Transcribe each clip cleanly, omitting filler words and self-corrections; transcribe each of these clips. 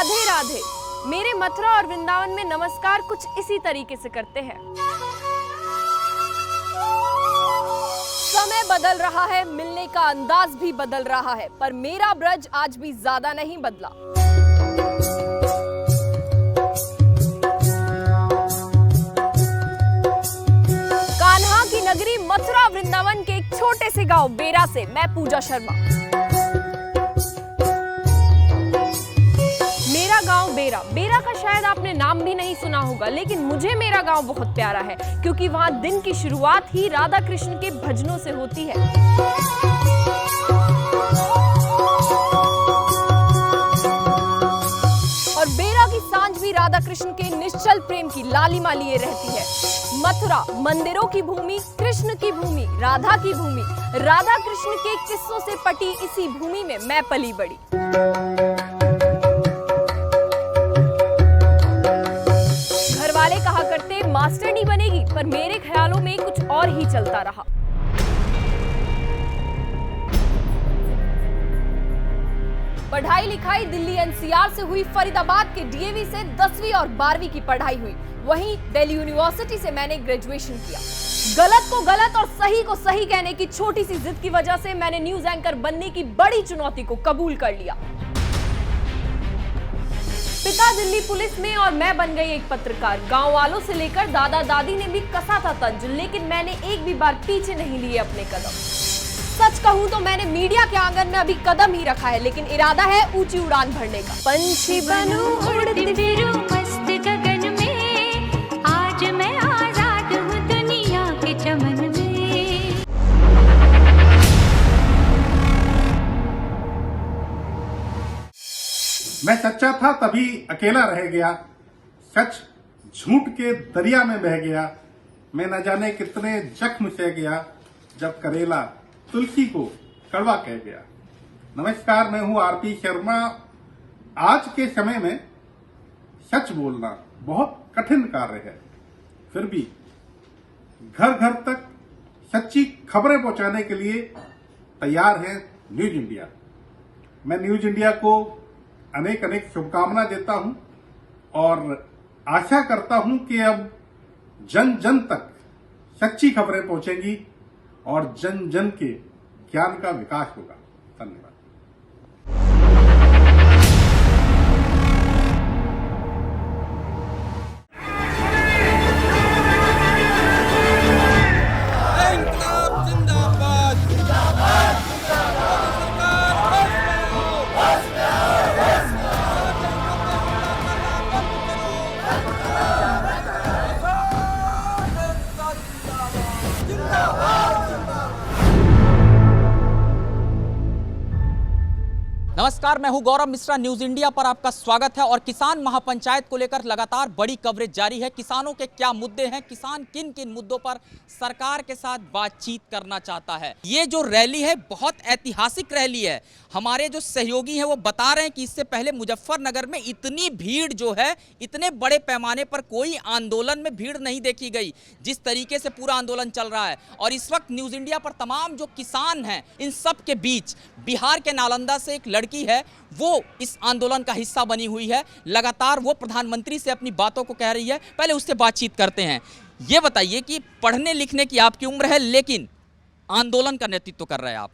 राधे राधे। मेरे मथुरा और वृंदावन में नमस्कार कुछ इसी तरीके से करते हैं। समय बदल रहा है, मिलने का अंदाज भी बदल रहा है, पर मेरा ब्रज आज भी ज्यादा नहीं बदला। कान्हा की नगरी मथुरा वृंदावन के एक छोटे से गांव बेरा से मैं पूजा शर्मा। मेरा गांव बेरा का शायद आपने नाम भी नहीं सुना होगा, लेकिन मुझे मेरा गांव बहुत प्यारा है क्योंकि वहां दिन की शुरुआत ही राधा कृष्ण के भजनों से होती है। और बेरा की सांझ भी राधा कृष्ण के निश्चल प्रेम की लालिमा लिए रहती है। मथुरा मंदिरों की भूमि, कृष्ण की भूमि, राधा की भूमि, राधा कृष्ण के किस्सों से पटी इसी भूमि में मैं पली बड़ी। वाले कहा करते मास्टर नहीं बनेगी, पर मेरे ख्यालों में कुछ और ही चलता रहा। पढ़ाई लिखाई दिल्ली एनसीआर से हुई, फरीदाबाद के डीएवी से 10वीं और 12वीं की पढ़ाई हुई, वहीं दिल्ली यूनिवर्सिटी से मैंने ग्रेजुएशन किया। गलत को गलत और सही को सही कहने की छोटी सी जिद की वजह से मैंने न्यूज एंकर बनने की बड़ी चुनौती को कबूल कर लिया। पिता दिल्ली पुलिस में और मैं बन गई एक पत्रकार। गांव वालों से लेकर दादा दादी ने भी कसा था तंज, लेकिन मैंने एक भी बार पीछे नहीं लिए अपने कदम। सच कहूं तो मैंने मीडिया के आंगन में अभी कदम ही रखा है, लेकिन इरादा है ऊंची उड़ान भरने का। पंछी बनूं उड़ती फिरूं मस्त गगन में, आज मैं आजाद हूं दुनिया के चमन में। मैं सच्चा था तभी अकेला रह गया, सच झूठ के दरिया में बह गया। मैं न जाने कितने जख्म सह गया, जब करेला तुलसी को कड़वा कह गया। नमस्कार, मैं हूं आरपी शर्मा। आज के समय में सच बोलना बहुत कठिन कार्य है, फिर भी घर घर तक सच्ची खबरें पहुंचाने के लिए तैयार है न्यूज इंडिया। मैं न्यूज इंडिया को अनेक अनेक शुभकामना देता हूं और आशा करता हूं कि अब जन जन तक सच्ची खबरें पहुंचेंगी और जन जन के ज्ञान का विकास होगा। धन्यवाद। नमस्कार, मैं हूं गौरव मिश्रा। न्यूज इंडिया पर आपका स्वागत है। और किसान महापंचायत को लेकर लगातार बड़ी कवरेज जारी है। किसानों के क्या मुद्दे हैं, किसान किन किन मुद्दों पर सरकार के साथ बातचीत करना चाहता है। ये जो रैली है बहुत ऐतिहासिक रैली है। हमारे जो सहयोगी हैं वो बता रहे हैं कि इससे पहले मुजफ्फरनगर में इतनी भीड़ जो है, इतने बड़े पैमाने पर कोई आंदोलन में भीड़ नहीं देखी गई जिस तरीके से पूरा आंदोलन चल रहा है। और इस वक्त न्यूज इंडिया पर तमाम जो किसान हैं, इन सब के बीच बिहार के नालंदा से एक लड़की है, वो इस आंदोलन का हिस्सा बनी हुई है। लगातार वो प्रधानमंत्री से अपनी बातों को कह रही है। पहले उससे बातचीत करते हैं। ये बताइए कि पढ़ने लिखने की आपकी उम्र है, लेकिन आंदोलन का नेतृत्व कर रहे हैं आप।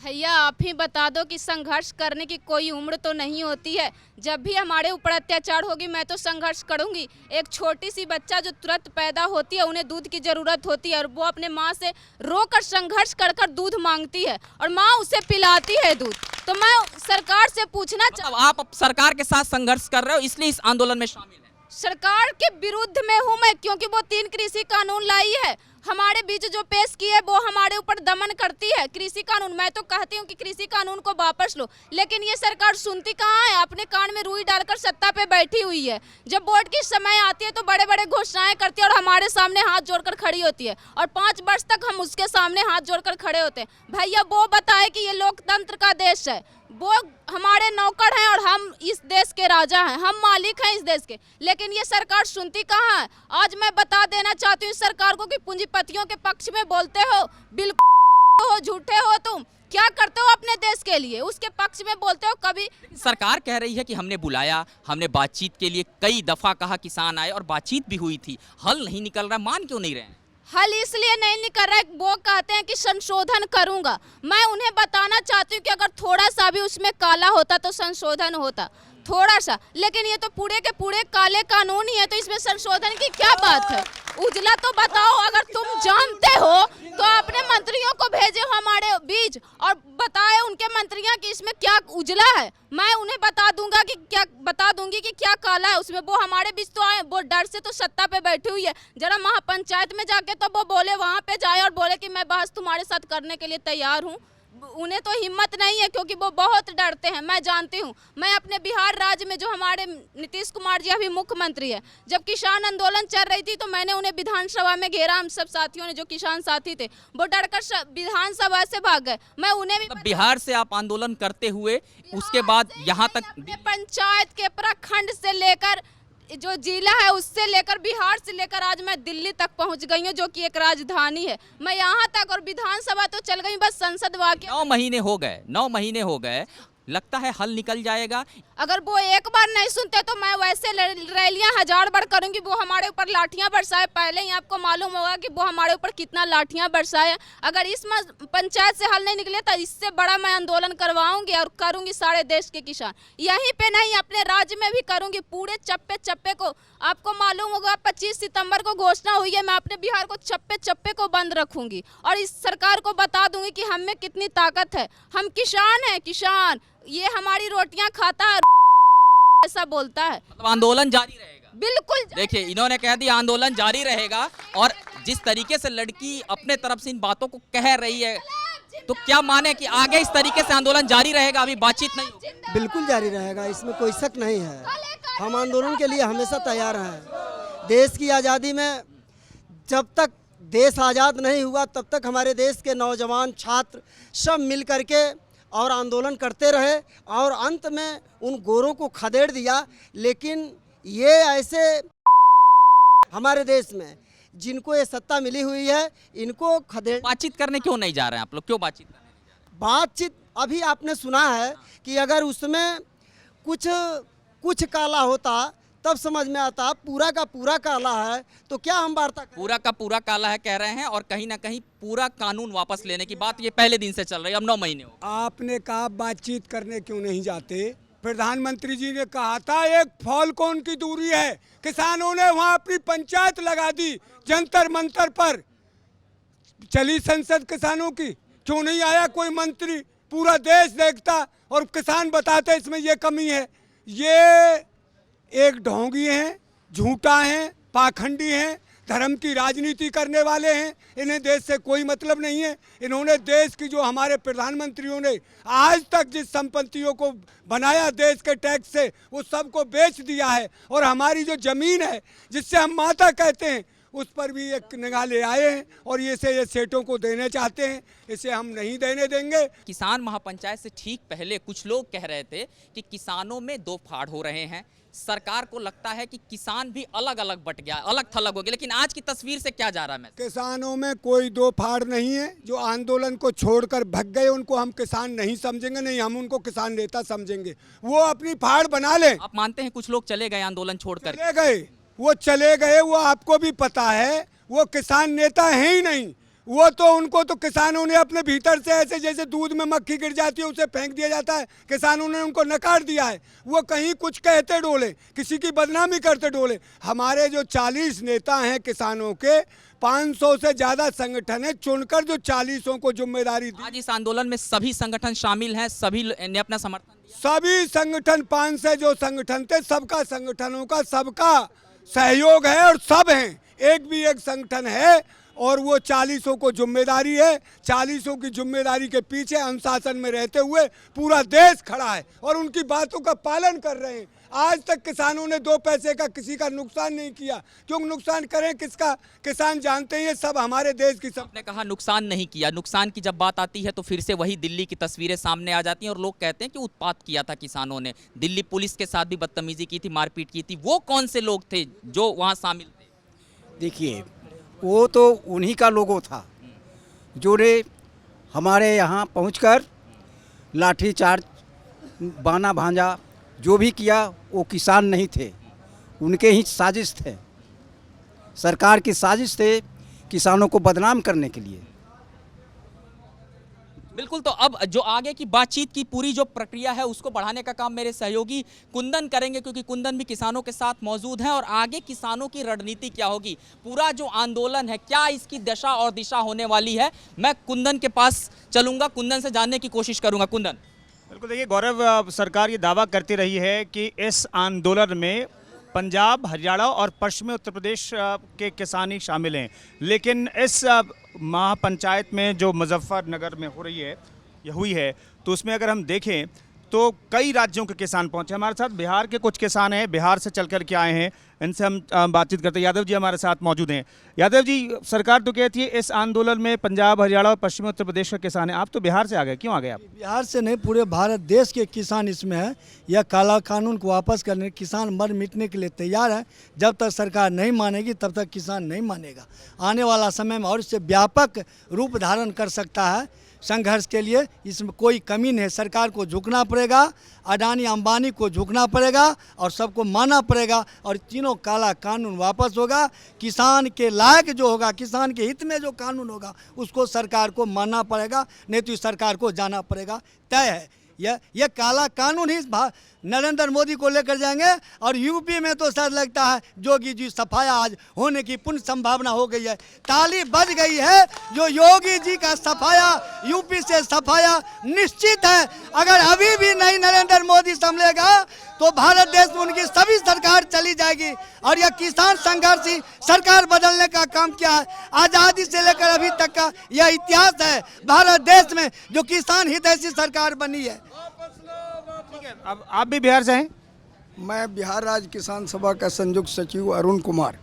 भैया आप ही बता दो कि संघर्ष करने की कोई उम्र तो नहीं होती है। जब भी हमारे ऊपर अत्याचार होगी मैं तो संघर्ष करूंगी। एक छोटी सी बच्चा जो तुरंत पैदा होती है, उन्हें दूध की जरूरत होती है और वो अपने माँ से रोकर संघर्ष कर कर दूध मांगती है और माँ उसे पिलाती है दूध। तो मैं सरकार से पूछना आप सरकार के साथ संघर्ष कर रहे हो, इसलिए इस आंदोलन में शामिल है। सरकार के विरुद्ध में हूँ मैं, क्योंकि वो 3 कृषि कानून लाई है। हमारे बीच जो पेश की है वो हमारे ऊपर दमन करती है। कृषि कानून, मैं तो कहती हूँ कि कृषि कानून को वापस लो, लेकिन ये सरकार सुनती कहाँ है। अपने कान में रुई डालकर सत्ता पे बैठी हुई है। जब वोट की समय आती है तो बड़े बड़े घोषणाएं करती है और हमारे सामने हाथ जोड़कर खड़ी होती है, और 5 वर्ष तक हम उसके सामने हाथ जोड़कर खड़े होते हैं। भैया वो बताए कि ये लोकतंत्र का देश है, वो हमारे नौकर हैं और हम इस देश के राजा हैं, हम मालिक हैं इस देश के, लेकिन ये सरकार सुनती कहाँ है। आज मैं बता देना चाहती हूँ इस सरकार को कि पूंजीपतियों के पक्ष में बोलते हो, बिल्कुल हो, झूठे हो तुम। क्या करते हो अपने देश के लिए, उसके पक्ष में बोलते हो कभी। सरकार कह रही है कि हमने बुलाया, हमने बातचीत के लिए कई दफा कहा, किसान आए और बातचीत भी हुई थी, हल नहीं निकल रहा, मान क्यों नहीं रहे हैं? हल इसलिए नहीं निकल रहा है, वो कहते हैं कि संशोधन करूंगा। मैं उन्हें बताना चाहती हूँ कि अगर थोड़ा सा भी उसमें काला होता तो संशोधन होता, थोड़ा सा, लेकिन ये तो पूरे के पूरे काले कानून ही है, तो इसमें संशोधन की क्या बात है? उजला तो बताओ, अगर तुम जानते हो तो अपने मंत्रियों को भेजे हमारे बीच और बताए उनके मंत्रियां कि इसमें क्या उजला है। मैं उन्हें बता दूंगी कि क्या काला है उसमें। वो हमारे बीच तो आए, वो डर से तो सत्ता पे बैठी हुई है। जरा महापंचायत में जाके तो वो बोले, वहां पे जाए और बोले कि मैं बहस तुम्हारे साथ करने के लिए तैयार हूँ। उन्हें तो हिम्मत नहीं है, क्योंकि वो बहुत डरते हैं, मैं जानती हूँ। मैं अपने बिहार राज्य में, जो हमारे नीतीश कुमार जी अभी मुख्यमंत्री है, जब किसान आंदोलन चल रही थी तो मैंने उन्हें विधानसभा में घेरा। हम सब साथियों ने, जो किसान साथी थे, वो डरकर विधानसभा से भाग गए। मैं उन्हें भी बिहार से आप आंदोलन करते हुए उसके बाद यहाँ तक अपने पंचायत के प्रखंड से लेकर जो जिला है उससे लेकर बिहार से लेकर आज मैं दिल्ली तक पहुंच गई हूँ, जो कि एक राजधानी है। मैं यहाँ तक, और विधानसभा तो चल गई, बस संसद वाकई 9 महीने हो गए, 9 महीने हो गए, लगता है हल निकल जाएगा। अगर वो एक बार नहीं सुनते तो मैं वैसे रैलियां 1000 बार करूंगी। वो हमारे ऊपर लाठियां बरसाए, पहले ही आपको मालूम होगा कि वो हमारे ऊपर कितना लाठियां बरसाए। अगर इस पंचायत से हल नहीं निकले तो इससे बड़ा मैं आंदोलन करवाऊंगी और करूंगी सारे देश के किसान। यहीं पे नहीं, अपने राज्य में भी करूंगी, पूरे चप्पे चप्पे को। आपको मालूम होगा 25 सितंबर को घोषणा हुई है, मैं अपने बिहार को चप्पे चप्पे को बंद रखूंगी और इस सरकार को बता दूंगी कि हम में कितनी ताकत है। हम किसान हैं, किसान, ये हमारी रोटियां खाता है, ऐसा बोलता है। मतलब आंदोलन जारी रहेगा? बिल्कुल। देखिए, इन्होंने कह दिया आंदोलन जारी रहेगा, और जिस तरीके से लड़की अपने तरफ से इन बातों को कह रही है, तो क्या माने कि आगे इस तरीके से आंदोलन जारी रहेगा, अभी बातचीत नहीं होगी? बिल्कुल जारी रहेगा, इसमें कोई शक नहीं है। हम आंदोलन के लिए हमेशा तैयार हैं। देश की आज़ादी में जब तक देश आज़ाद नहीं हुआ तब तक हमारे देश के नौजवान, छात्र सब मिल करके और आंदोलन करते रहे और अंत में उन गोरों को खदेड़ दिया। लेकिन ये ऐसे हमारे देश में जिनको ये सत्ता मिली हुई है, इनको खदेड़। बातचीत करने क्यों नहीं जा रहे हैं आप लोग? क्यों बातचीत करने नहीं जा रहे? बातचीत अभी आपने सुना है कि अगर उसमें कुछ काला होता तब समझ में आता, पूरा का पूरा काला है तो क्या हम वार्ता करें? पूरा का पूरा काला है कह रहे हैं, और कहीं ना कहीं पूरा कानून वापस लेने की बात ये पहले दिन से चल रही है, अब 9 महीने हो। आपने कहा बातचीत करने क्यों नहीं जाते? प्रधानमंत्री जी ने कहा था 1 फॉल्कोन की दूरी है। किसानों ने वहां अपनी पंचायत लगा दी जंतर मंतर पर। चली संसद किसानों की, क्यों नहीं आया कोई मंत्री? पूरा देश देखता और किसान बताते इसमें ये कमी है। ये एक ढोंगी हैं, झूठा हैं, पाखंडी हैं, धर्म की राजनीति करने वाले हैं। इन्हें देश से कोई मतलब नहीं है। इन्होंने देश की, जो हमारे प्रधानमंत्रियों ने आज तक जिस संपत्तियों को बनाया देश के टैक्स से, वो सबको बेच दिया है। और हमारी जो ज़मीन है जिससे हम माता कहते हैं, उस पर भी एक निगाह ले आए हैं और ये सेठों को देने चाहते हैं। इसे हम नहीं देने देंगे। किसान महापंचायत से ठीक पहले कुछ लोग कह रहे थे कि किसानों में 2 फाड़ हो रहे हैं, सरकार को लगता है कि किसान भी अलग अलग बट गया, अलग थलग हो गया। लेकिन आज की तस्वीर से क्या जा रहा है मैसेज? किसानों में कोई 2 फाड़ नहीं है। जो आंदोलन को छोड़कर भग गए उनको हम किसान नहीं समझेंगे, नहीं हम उनको किसान नेता समझेंगे। वो अपनी फाड़ बना लें। आप मानते हैं कुछ लोग चले गए आंदोलन छोड़कर? चले गए, वो चले गए, वो आपको भी पता है। वो किसान नेता हैं ही नहीं। वो तो, उनको तो किसानों ने अपने भीतर से ऐसे जैसे दूध में मक्खी गिर जाती है उसे फेंक दिया जाता है, किसानों ने उनको नकार दिया है। वो कहीं कुछ कहते डोले, किसी की बदनामी करते डोले। हमारे जो 40 नेता हैं किसानों के, 500 से ज़्यादा संगठन है, चुनकर जो 40 को जिम्मेदारी दी। आज इस आंदोलन में सभी संगठन शामिल हैं, सभी ने अपना समर्थन दिया। सभी संगठन, 5 से जो संगठन थे, सबका संगठनों का सबका सहयोग है और सब हैं। एक भी एक संगठन है और वो 40 को जिम्मेदारी है। 40 की जिम्मेदारी के पीछे अनुशासन में रहते हुए पूरा देश खड़ा है और उनकी बातों का पालन कर रहे हैं। आज तक किसानों ने 2 पैसे का किसी का नुकसान नहीं किया। क्यों नुकसान करें किसका? किसान जानते हैं ये सब हमारे देश की। आपने कहा नुकसान नहीं किया, नुकसान की जब बात आती है तो फिर से वही दिल्ली की तस्वीरें सामने आ जाती हैं और लोग कहते हैं कि उत्पात किया था किसानों ने, दिल्ली पुलिस के साथ भी बदतमीजी की थी, मारपीट की थी। वो कौन से लोग थे जो वहाँ शामिल थे? देखिए, वो तो उन्हीं का लोगो था जो ने हमारे यहाँ पहुंचकर लाठीचार्ज, बाना भांजा जो भी किया वो किसान नहीं थे, उनके ही साजिश थे, सरकार की साजिश थे किसानों को बदनाम करने के लिए। बिल्कुल, तो अब जो आगे की बातचीत की पूरी जो प्रक्रिया है उसको बढ़ाने का काम मेरे सहयोगी कुंदन करेंगे, क्योंकि कुंदन भी किसानों के साथ मौजूद हैं। और आगे किसानों की रणनीति क्या होगी, पूरा जो आंदोलन है क्या इसकी दशा और दिशा होने वाली है, मैं कुंदन के पास चलूंगा, कुंदन से जानने की कोशिश करूंगा। कुंदन, बिल्कुल, देखिए गौरव, सरकार ये दावा करती रही है कि इस आंदोलन में पंजाब, हरियाणा और पश्चिमी उत्तर प्रदेश के किसान ही शामिल हैं, लेकिन इस महापंचायत में जो मुजफ्फरनगर में हो रही है, ये हुई है, तो उसमें अगर हम देखें तो कई राज्यों के किसान पहुंचे। हमारे साथ बिहार के कुछ किसान हैं, बिहार से चल कर के आए हैं, इनसे हम बातचीत करते हैं। यादव जी हमारे साथ मौजूद हैं। यादव जी, सरकार तो कहती है इस आंदोलन में पंजाब, हरियाणा और पश्चिमी उत्तर प्रदेश के किसान हैं, आप तो बिहार से आ गए, क्यों आ गए आप? बिहार से नहीं, पूरे भारत देश के किसान इसमें है। यह काला कानून को वापस करने, किसान मर मिटने के लिए तैयार है। जब तक सरकार नहीं मानेगी तब तक किसान नहीं मानेगा। आने वाला समय में और इससे व्यापक रूप धारण कर सकता है संघर्ष के लिए, इसमें कोई कमी नहीं। सरकार को झुकना पड़ेगा, अडानी अंबानी को झुकना पड़ेगा और सबको मानना पड़ेगा, और तीनों काला कानून वापस होगा। किसान के लायक जो होगा, किसान के हित में जो कानून होगा उसको सरकार को मानना पड़ेगा, नहीं तो सरकार को जाना पड़ेगा, तय है। यह काला कानून ही नरेंद्र मोदी को लेकर जाएंगे। और यूपी में तो शायद लगता है योगी जी सफाया आज होने की पूर्ण संभावना हो गई है, ताली बज गई है। जो योगी जी का सफाया, यूपी से सफाया निश्चित है। अगर अभी भी नहीं नरेंद्र मोदी संभलेगा तो भारत देश में उनकी सभी सरकार चली जाएगी। और यह किसान संघर्ष ही सरकार बदलने का काम किया है। आज़ादी से लेकर अभी तक का यह इतिहास है भारत देश में, जो किसान हितैषी सरकार बनी है। ठीक है, अब आप भी बिहार से हैं? मैं बिहार राज्य किसान सभा का संयुक्त सचिव अरुण कुमार।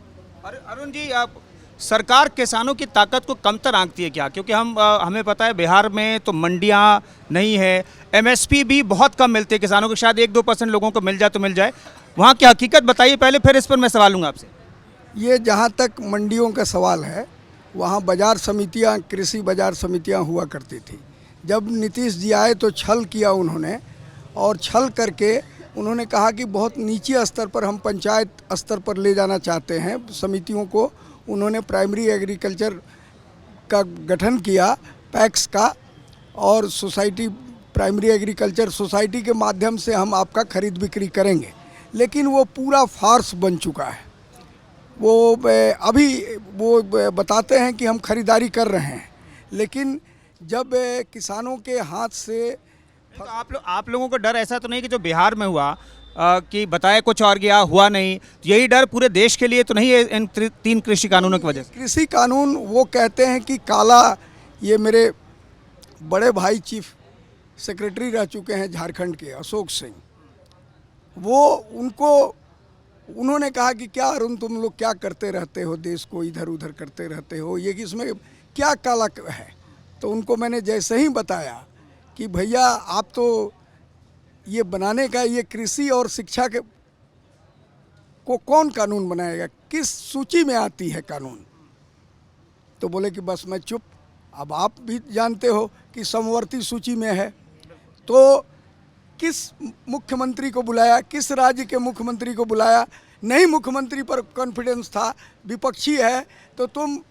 अरुण जी, आप सरकार किसानों की ताकत को कमतर आंकती है क्या? क्योंकि हमें पता है बिहार में तो मंडियां नहीं है, एमएसपी भी बहुत कम मिलती है किसानों को, शायद 1-2% लोगों को मिल जाए तो मिल जाए। वहाँ की हकीकत बताइए पहले, फिर इस पर मैं सवाल लूँगा आपसे। ये जहाँ तक मंडियों का सवाल है, वहाँ बाजार समितियाँ, कृषि बाजार समितियाँ हुआ करती थी। जब नीतीश जी आए तो छल किया उन्होंने, और छल करके उन्होंने कहा कि बहुत नीचे स्तर पर हम पंचायत स्तर पर ले जाना चाहते हैं समितियों को। उन्होंने प्राइमरी एग्रीकल्चर का गठन किया, पैक्स का, और सोसाइटी, प्राइमरी एग्रीकल्चर सोसाइटी के माध्यम से हम आपका खरीद बिक्री करेंगे। लेकिन वो पूरा फार्स बन चुका है। वो अभी वो बताते हैं कि हम खरीदारी कर रहे हैं, लेकिन जब किसानों के हाथ से तो आप लोगों का डर ऐसा तो नहीं कि जो बिहार में हुआ कि बताया कुछ और गया, हुआ नहीं, तो यही डर पूरे देश के लिए तो नहीं है इन 3 कृषि कानूनों की वजह से? कृषि कानून वो कहते हैं कि काला, ये मेरे बड़े भाई चीफ सेक्रेटरी रह चुके हैं झारखंड के, अशोक सिंह, वो उन्होंने कहा कि क्या अरुण तुम लोग क्या करते रहते हो, देश को इधर उधर करते रहते हो, ये कि इसमें क्या काला है। तो उनको मैंने जैसे ही बताया कि भैया आप तो ये बनाने का, ये कृषि और शिक्षा के को कौन कानून बनाएगा, किस सूची में आती है कानून? तो बोले कि बस मैं चुप। अब आप भी जानते हो कि समवर्ती सूची में है, तो किस मुख्यमंत्री को बुलाया, किस राज्य के मुख्यमंत्री को बुलाया? नहीं, मुख्यमंत्री पर कॉन्फिडेंस था, विपक्षी है, तो तुम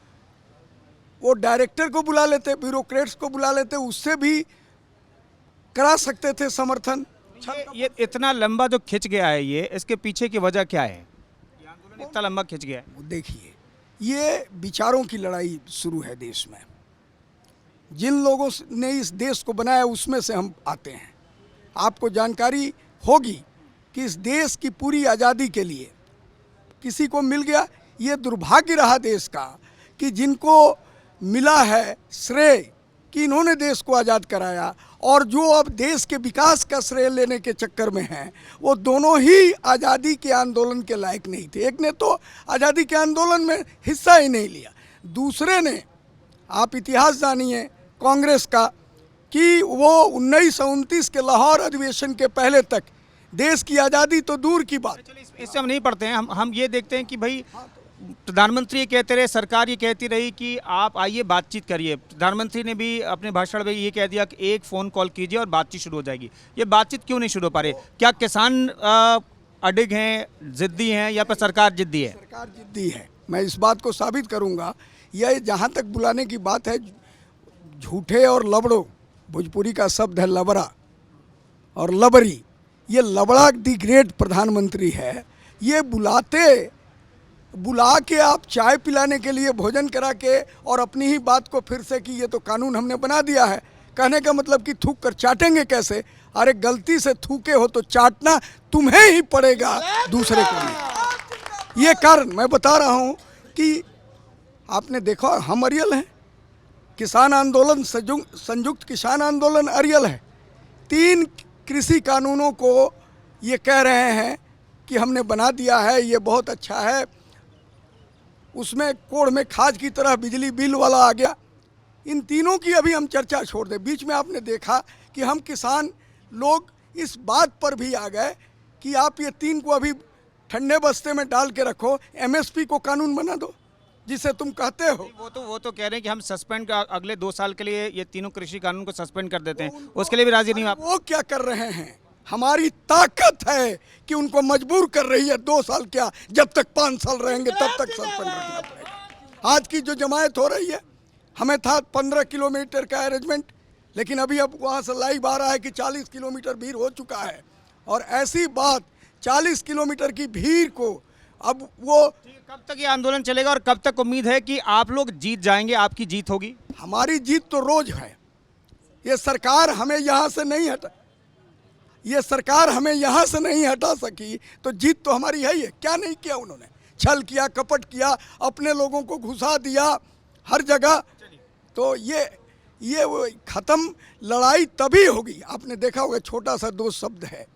वो डायरेक्टर को बुला लेते, ब्यूरोक्रेट्स को बुला लेते, उससे भी करा सकते थे समर्थन। ये इतना लंबा जो खिंच गया है, ये इसके पीछे की वजह क्या है? ये आंदोलन इतना लंबा खिंच गया है। देखिए, ये विचारों की लड़ाई शुरू है देश में। जिन लोगों ने इस देश को बनाया उसमें से हम आते हैं। आपको जानकारी होगी कि इस देश की पूरी आज़ादी के लिए किसी को मिल गया, ये दुर्भाग्य रहा देश का कि जिनको मिला है श्रेय कि इन्होंने देश को आज़ाद कराया, और जो अब देश के विकास का श्रेय लेने के चक्कर में हैं, वो दोनों ही आज़ादी के आंदोलन के लायक नहीं थे। एक ने तो आज़ादी के आंदोलन में हिस्सा ही नहीं लिया, दूसरे ने, आप इतिहास जानिए कांग्रेस का, कि वो 1929 के लाहौर अधिवेशन के पहले तक देश की आज़ादी तो दूर की बात। इससे हम नहीं पढ़ते हैं, हम ये देखते हैं कि भाई प्रधानमंत्री ये कहते रहे, सरकार ये कहती रही कि आप आइए बातचीत करिए। प्रधानमंत्री ने भी अपने भाषण में ये कह दिया कि एक फ़ोन कॉल कीजिए और बातचीत शुरू हो जाएगी। ये बातचीत क्यों नहीं शुरू हो पा रही? क्या किसान अडिग हैं, जिद्दी हैं, या फिर सरकार जिद्दी है? सरकार जिद्दी है, मैं इस बात को साबित करूंगा। यह जहां तक बुलाने की बात है, झूठे और लबड़ो, भोजपुरी का शब्द है लबड़ा और लबरी। ये लबड़ा दी ग्रेट प्रधानमंत्री है। ये बुला के आप चाय पिलाने के लिए, भोजन करा के, और अपनी ही बात को फिर से कि ये तो कानून हमने बना दिया है। कहने का मतलब कि थूक कर चाटेंगे कैसे? अरे गलती से थूके हो तो चाटना तुम्हें ही पड़ेगा, दूसरे को नहीं। ये कारण मैं बता रहा हूँ कि आपने देखा, हम अरियल हैं, किसान आंदोलन संयुक्त किसान आंदोलन अरियल है। 3 कृषि कानूनों को ये कह रहे हैं कि हमने बना दिया है, ये बहुत अच्छा है। उसमें कोड़ में खाज की तरह बिजली बिल वाला आ गया। इन तीनों की अभी हम चर्चा छोड़ दें। बीच में आपने देखा कि हम किसान लोग इस बात पर भी आ गए कि आप ये 3 को अभी ठंडे बस्ते में डाल के रखो, एमएसपी को कानून बना दो जिसे तुम कहते हो। वो तो कह रहे हैं कि हम सस्पेंड अगले 2 साल के लिए ये तीनों कृषि कानून को सस्पेंड कर देते हैं। उसके लिए भी राजी नहीं आप? वो क्या कर रहे हैं? हमारी ताकत है कि उनको मजबूर कर रही है। 2 साल क्या, जब तक 5 साल रहेंगे तब तक सस्पेंड रखना पड़ेगा। आज की जो जमायत हो रही है, हमें था 15 किलोमीटर का अरेंजमेंट, लेकिन अभी अब वहाँ से लाइव आ रहा है कि 40 किलोमीटर भीड़ हो चुका है। और ऐसी बात, 40 किलोमीटर की भीड़ को अब वो कब तक ये आंदोलन चलेगा और कब तक उम्मीद है कि आप लोग जीत जाएंगे, आपकी जीत होगी? हमारी जीत तो रोज है। ये सरकार हमें यहाँ से नहीं हटा सकी, तो जीत तो हमारी है ही है। क्या नहीं किया उन्होंने? छल किया, कपट किया, अपने लोगों को घुसा दिया हर जगह। तो ये वो खत्म लड़ाई तभी होगी। आपने देखा होगा, छोटा सा 2 शब्द है,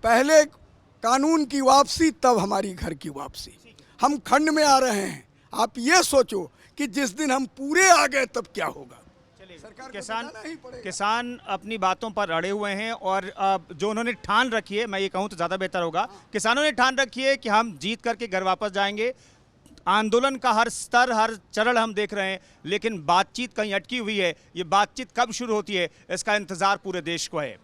पहले कानून की वापसी, तब हमारी घर की वापसी। हम खंड में आ रहे हैं। आप ये सोचो कि जिस दिन हम पूरे आ गए तब क्या होगा। किसान अपनी बातों पर अड़े हुए हैं और जो उन्होंने ठान रखी है, मैं ये कहूँ तो ज़्यादा बेहतर होगा, किसानों ने ठान रखी है कि हम जीत करके घर वापस जाएंगे। आंदोलन का हर स्तर, हर चरण हम देख रहे हैं, लेकिन बातचीत कहीं अटकी हुई है। ये बातचीत कब शुरू होती है, इसका इंतजार पूरे देश को है।